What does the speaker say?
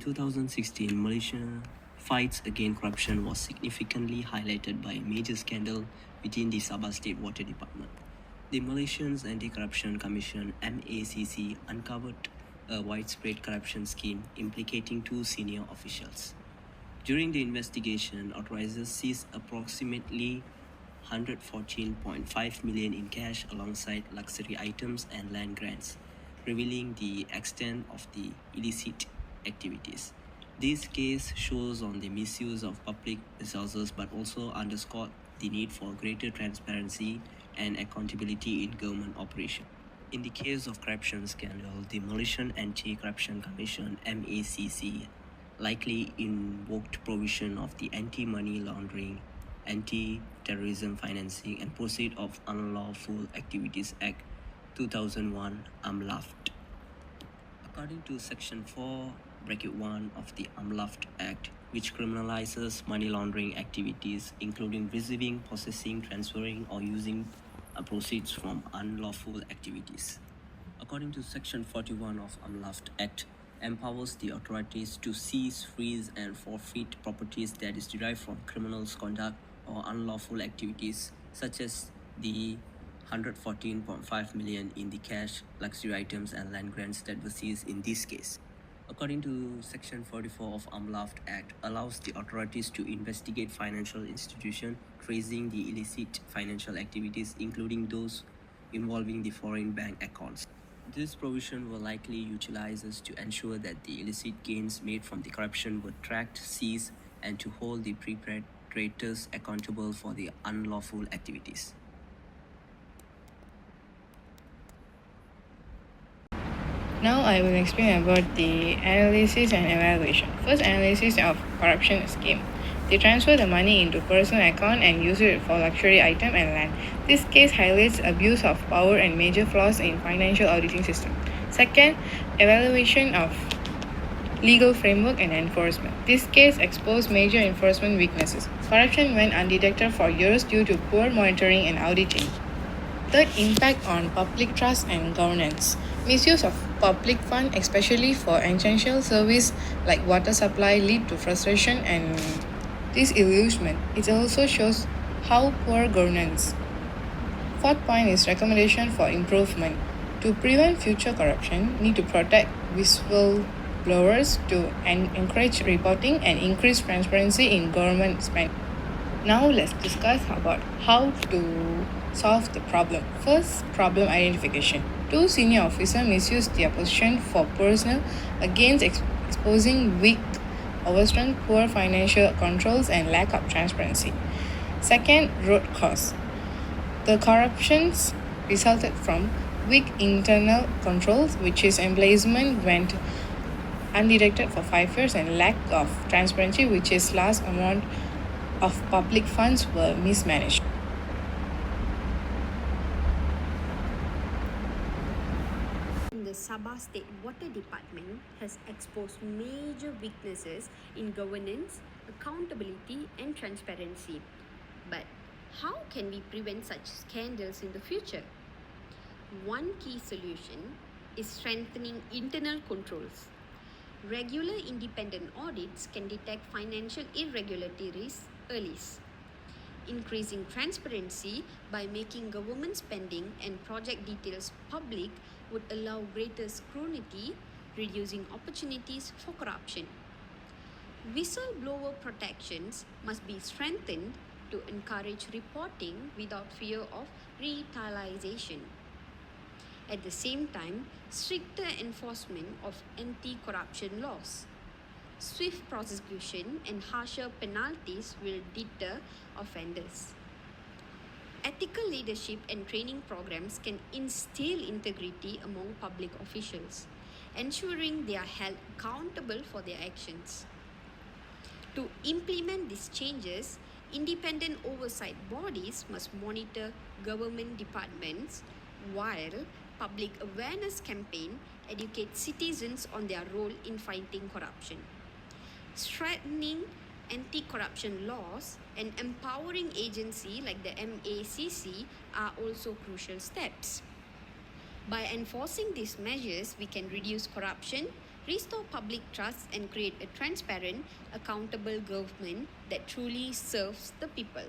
2016, Malaysia fights against corruption was significantly highlighted by a major scandal within the Sabah State Water Department. The Malaysian Anti-Corruption Commission (MACC) uncovered a widespread corruption scheme implicating two senior officials. During the investigation, authorities seized approximately 114.5 million in cash alongside luxury items and land grants, revealing the extent of the illicit activities. This case shows on the misuse of public resources but also underscored the need for greater transparency and accountability in government operation. In the case of corruption scandal, the Malaysian Anti-Corruption Commission (MACC) likely invoked provision of the Anti-Money Laundering, Anti-Terrorism Financing and Proceeds of Unlawful Activities Act 2001 (AMLAFT). According to Section 4(1) of the AMLAFT Act, which criminalizes money laundering activities, including receiving, possessing, transferring, or using proceeds from unlawful activities. According to Section 41 of AMLAFT Act, empowers the authorities to seize, freeze, and forfeit properties that is derived from criminal conduct or unlawful activities, such as the 114.5 million in the cash, luxury items, and land grants that were seized in this case. According to Section 44 of AMLAFT Act, allows the authorities to investigate financial institutions tracing the illicit financial activities, including those involving the foreign bank accounts. This provision will likely utilizes to ensure that the illicit gains made from the corruption were tracked, seized, and to hold the perpetrators accountable for the unlawful activities. Now I will explain about the analysis and evaluation. First, analysis of corruption scheme. They transfer the money into personal account and use it for luxury item and land. This case highlights abuse of power and major flaws in financial auditing system. Second, evaluation of legal framework and enforcement. This case exposed major enforcement weaknesses. Corruption went undetected for years due to poor monitoring and auditing. Third, impact on public trust and governance. Misuse of public fund, especially for essential service like water supply, lead to frustration and disillusionment. It also shows how poor governance. Fourth point is recommendation for improvement. To prevent future corruption, need to protect whistleblowers to encourage reporting and increase transparency in government spending. Now let's discuss about how to solve the problem. First, problem identification. Two senior officers misused their position for personal against exposing weak overstrength, poor financial controls, and lack of transparency. Second, root cause. The corruptions resulted from weak internal controls, which is embezzlement went undetected for 5 years, and lack of transparency, which is large amount of public funds were mismanaged. The Sabah State Water Department has exposed major weaknesses in governance, accountability, and transparency. But how can we prevent such scandals in the future? One key solution is strengthening internal controls. Regular independent audits can detect financial irregularities early. Increasing transparency by making government spending and project details public would allow greater scrutiny, reducing opportunities for corruption. Whistleblower protections must be strengthened to encourage reporting without fear of retaliation. At the same time, stricter enforcement of anti-corruption laws. Swift prosecution and harsher penalties will deter offenders. Ethical leadership and training programs can instill integrity among public officials, ensuring they are held accountable for their actions. To implement these changes, independent oversight bodies must monitor government departments, while public awareness campaigns educate citizens on their role in fighting corruption. Strengthening anti-corruption laws and empowering agencies like the MACC are also crucial steps. By enforcing these measures, we can reduce corruption, restore public trust, and create a transparent, accountable government that truly serves the people.